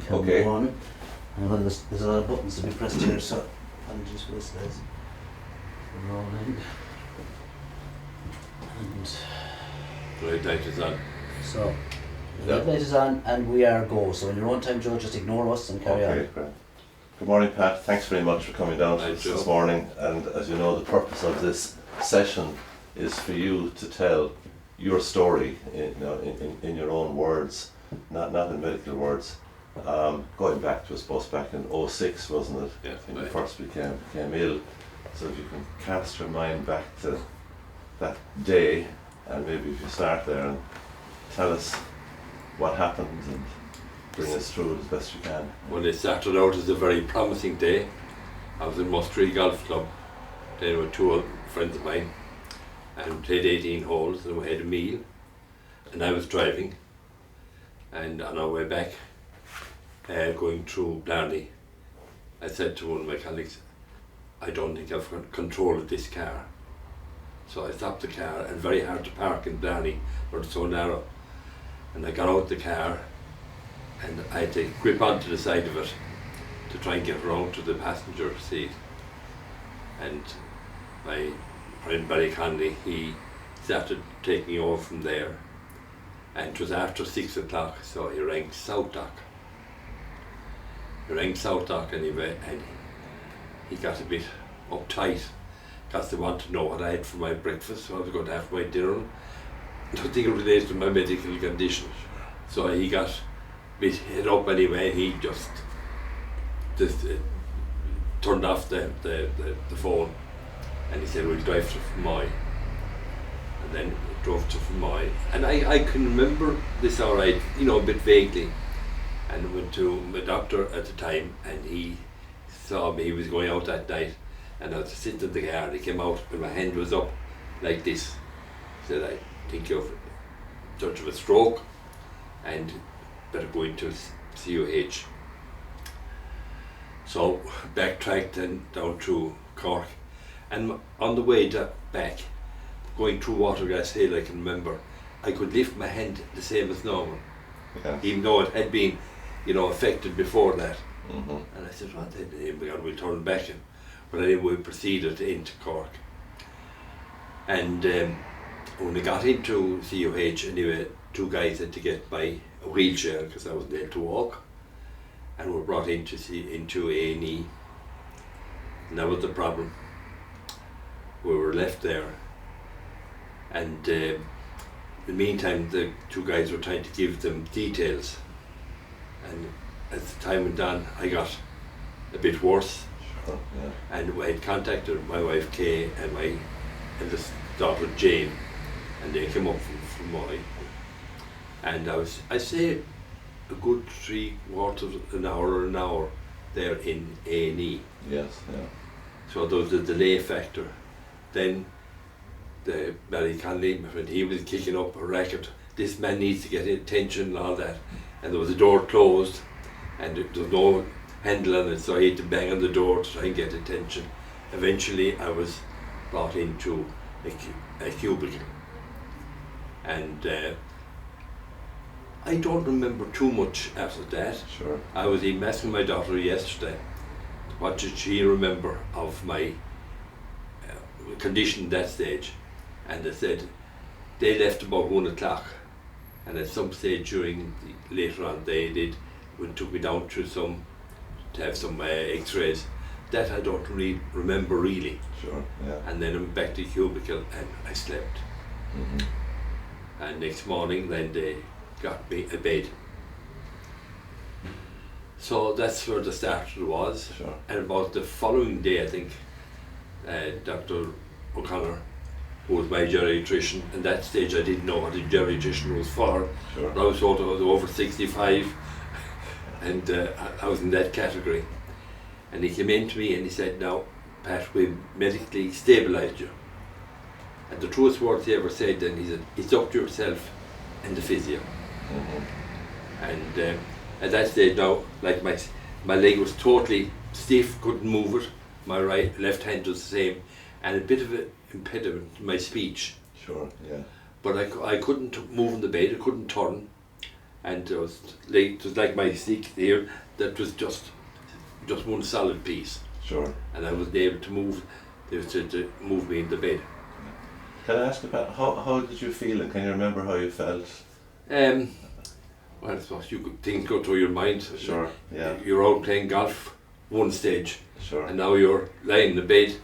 can Okay. go on. And when there's a lot of buttons to be pressed here, so apologies for this, guys. We're rolling. And Red light is on. so, the Yeah. red light is on and we are go. So in your own time, Joe, just ignore us and carry Okay, on. great. Good morning, Pat. Thanks very much for coming down to Hi, us Joe. this morning. And as you know, the purpose of this session is for you to tell your story in your own words, not in medical words. Going back to, I suppose, back in 06, wasn't it? Yeah, When you right. first became ill. So if you can cast your mind back to that day, and maybe if you start there and tell us what happened and bring us through it as best you can. When it started out as a very promising day, I was in Mustree Golf Club. There were two friends of mine, and we played 18 holes, and we had a meal, and I was driving, and on our way back, going through Blarney, I said to one of my colleagues, I don't think I've got control of this car. So I stopped the car, and very hard to park in Blarney, where it's so narrow. And I got out the car, and I had to grip onto the side of it to try and get around to the passenger seat. And my friend Barry Conley, he started taking me over from there, and it was after 6 o'clock, so he rang South Dock. Anyway, and he got a bit uptight because they wanted to know what I had for my breakfast, so I was going to have my dinner. Nothing related to my medical condition. So he got a bit hit up anyway. He just turned off the phone, and he said, we'll drive to Fermoy. And then drove to Fermoy. And I can remember this all right, a bit vaguely. And went to my doctor at the time, and he saw me. He was going out that night, and I was sitting in the car, and he came out, and my hand was up like this. He said, I think you're touch of a stroke, and better go into CUH. So backtracked and down to Cork, and on the way back, going through Watergrass Hill, I can remember, I could lift my hand the same as normal, Yeah. even though it had been, affected before that. Mm-hmm. And I said, what then? We'll turn back. But anyway, we proceeded into Cork. And when we got into CUH, anyway, two guys had to get my wheelchair because I wasn't able to walk, and were brought into A&E. And that was the problem. We were left there, and in the meantime, the two guys were trying to give them details. And as the time went on, I got a bit worse. Sure, yeah. And I had contacted my wife Kay and my eldest daughter Jane, and they came up from Fermoy. And I say a good 3/4 of an hour there in A&E. Yes, yeah. So there was a delay factor. Then the Barry Conley, my friend, he was kicking up a racket. This man needs to get attention and all that. And there was a door closed, and there was no handle on it, so I had to bang on the door to try and get attention. Eventually I was brought into a cubicle, and I don't remember too much after that. Sure. I was even asking my daughter yesterday, what did she remember of my condition at that stage? And they said they left about 1 o'clock, and at some stage later on they took me down to have some x-rays. That I don't remember really. Sure, yeah. And then I went back to the cubicle and I slept. Mm-hmm. And next morning then they got me a bed. So that's where the start was. Sure. And about the following day, I think, Dr. O'Connor, who was my geriatrician, at that stage I didn't know what a geriatrician was for. Sure. But I was told I was over 65, and I was in that category. And he came in to me and he said, now, Pat, we've medically stabilised you. And the truest words he ever said then, he said, it's up to yourself and the physio. Mm-hmm. And at that stage now, like my leg was totally stiff, couldn't move it. My left hand was the same, and a bit of an impediment to my speech. Sure, yeah. But I couldn't move in the bed, I couldn't turn. and it was like my stick here that was just one solid piece, Sure. and I was able to move. They was to move me in the bed. Can I ask about how did you feel, and can you remember how you felt? Well, I suppose things go through your mind. Sure. Yeah. You're out playing golf, one stage, Sure. and now you're lying in the bed,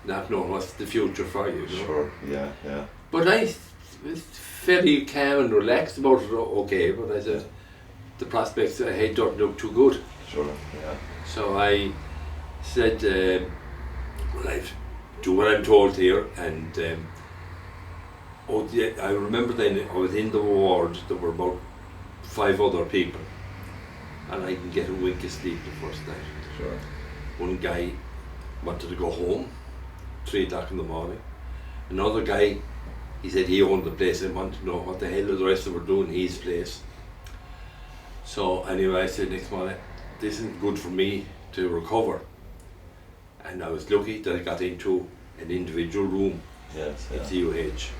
not knowing what's the future for you. You know? Sure. Yeah. Yeah. But I was fairly calm and relaxed about it. Okay, but I said the prospects ahead don't look too good. Sure. Yeah. So I said, well, I do what I'm told here, and I remember then I was in the ward. There were about 5 other people, and I didn't get a wink of sleep the first night. Sure. One guy wanted to go home, 3 o'clock in the morning. Another guy, he said he owned the place and wanted to know what the hell the rest of them were doing in his place. So anyway, I said next morning, this isn't good for me to recover. And I was lucky that I got into an individual room Yes. at Yeah. CUH.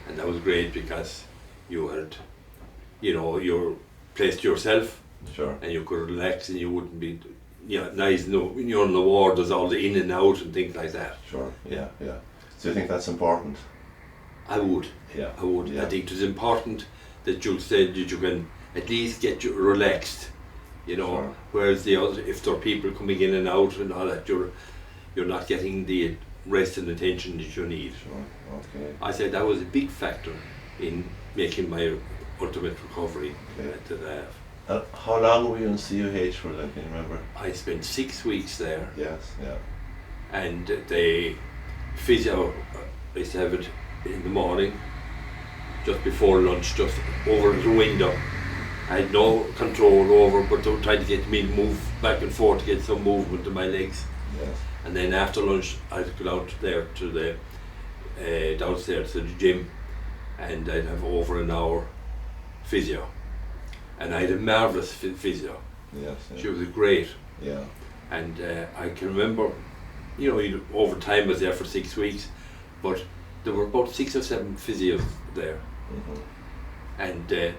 And that was great because you had, you're placed yourself Sure. and you could relax and you wouldn't be, nice, when you're in the ward, there's all the in and out and things like that. Sure. Yeah. Yeah. So you think that's important? I would. Yeah. I would. Yeah. I think it is important that you said that you can at least get you relaxed, Sure. whereas the other, if there are people coming in and out and all that, you're not getting the rest and attention that you need. Sure. Okay. I said that was a big factor in making my ultimate recovery Okay. that I have. How long were you in CUH for then? Can you remember? I spent 6 weeks there, Yes. Yeah. and the physio, I used to have it in the morning, just before lunch, just over the window. I had no control over, but they were trying to get me to move back and forth to get some movement in my legs. Yes. And then after lunch, I'd go out there to the downstairs to the gym, and I'd have over an hour physio. And I had a marvellous physio. Yes. Yeah. She was great. Yeah. And I can remember, over time I was there for 6 weeks, but there were about 6 or 7 physios there. Mhm. And the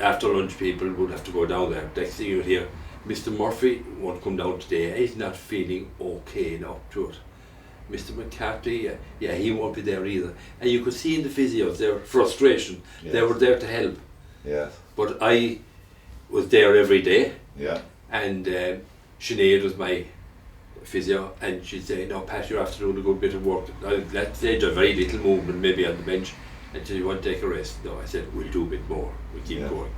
after lunch people would have to go down there. Next thing you would hear, Mr. Murphy won't come down today, he's not feeling okay now to it. Mr. McCarthy, yeah, he won't be there either. And you could see in the physios their frustration. Yes. They were there to help. Yes. But I was there every day, Yeah. and Sinead was my physio, and she'd say, no, Pat, you're after doing a good bit of work. At that stage, I had very little movement, maybe on the bench. And she said, you want to take a rest? No, I said, we'll do a bit more, we'll keep Yeah. going.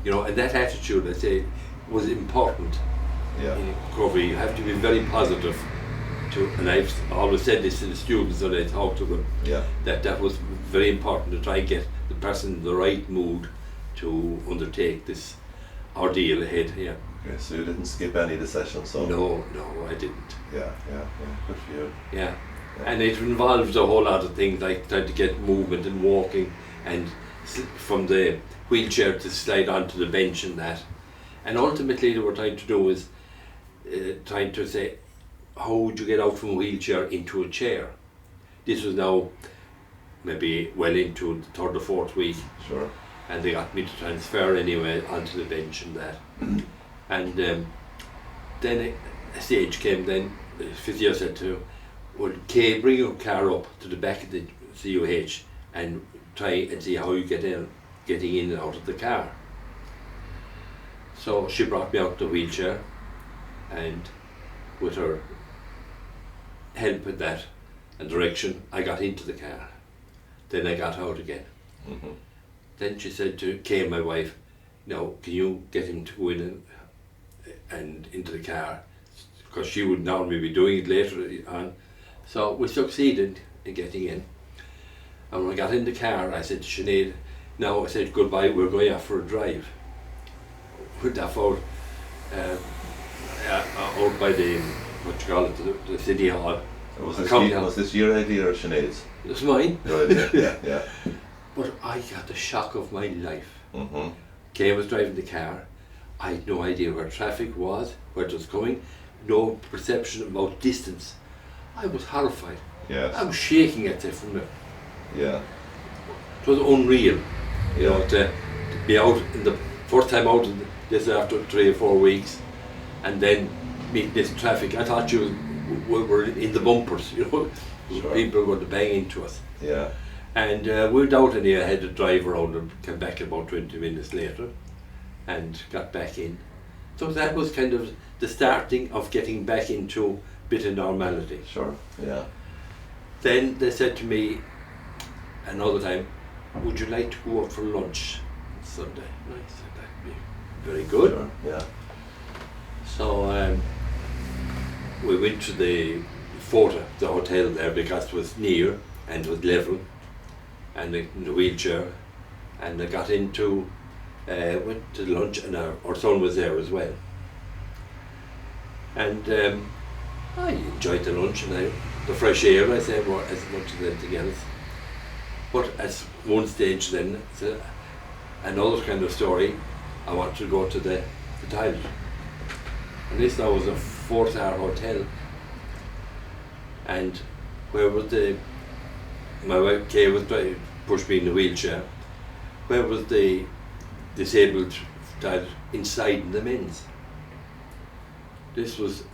Yeah. And that attitude, I say, was important Yeah. in recovery. You have to be very positive. And I've always said this to the students when I talk to them, Yeah. that was very important to try and get the person in the right mood to undertake this ordeal ahead. Yeah. Okay. So you didn't skip any of the sessions, so. No, I didn't. Yeah. Yeah. Yeah. Good for you. Yeah. Yeah. And it involved a whole lot of things like trying to get movement and walking, and from the wheelchair to slide onto the bench and that. And ultimately, what we're trying to do is trying to say, how would you get out from a wheelchair into a chair? This was now maybe well into the 3rd or 4th week, Sure. and they got me to transfer anyway onto the bench and that. And then a stage came then, the physio said to, well, Kay, bring your car up to the back of the CUH and try and see how you getting in and out of the car. So she brought me out the wheelchair, and with her help with that and direction, I got into the car. Then I got out again. Mhm. Then she said to Kay, my wife, now can you get him to go in and into the car, because she would normally be doing it later on. So we succeeded in getting in. And when I got in the car, I said to Sinead, now I said goodbye, we're going out for a drive. Went off out by the, what you call it, the city hall. Was County this your idea or Sinead's? It was mine. Your idea. Yeah. Yeah. But I got the shock of my life. Mhm. Kay was driving the car. I had no idea where traffic was, where it was coming, no perception about distance. I was horrified. Yes. I was shaking at it from it. Yeah. It was unreal. You know, be out in the first time out in this after 3 or 4 weeks, and then meet this traffic. I thought we were in the bumpers, you know, Sure. people were going to bang into us. Yeah. And we went out and I had to drive around and came back about 20 minutes later and got back in. So that was kind of the starting of getting back into a bit of normality. Sure. Yeah. Then they said to me another time, would you like to go out for lunch on Sunday? And I said, that'd be very good. Sure. Yeah. So we went to the Forta, the hotel there, because it was near and it was level, and in the wheelchair, and I got into, went to lunch, and our son was there as well. And I enjoyed the lunch and the fresh air, I said, well, as much as anything else. But at one stage then, it's another kind of story, I wanted to go to the toilet. And this now was a 4-star hotel. And where was my wife Kay was trying to push me in the wheelchair, where was the disabled toilet? Inside in the men's. This was,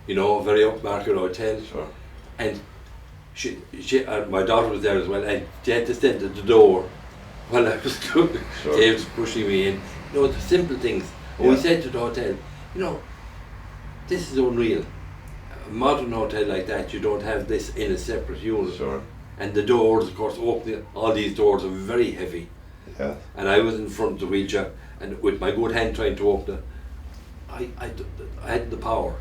you know, a very upmarket hotel. Sure. And she my daughter was there as well, and she had to stand at the door while I was doing. Sure. She was pushing me in. You know, the simple things. And we Yeah. said to the hotel, you know, this is unreal. A modern hotel like that, you don't have this in a separate unit. Sure. And the doors, of course, opening, all these doors are very heavy. Yeah. And I was in front of the wheelchair, and with my good hand trying to open it, I had the power.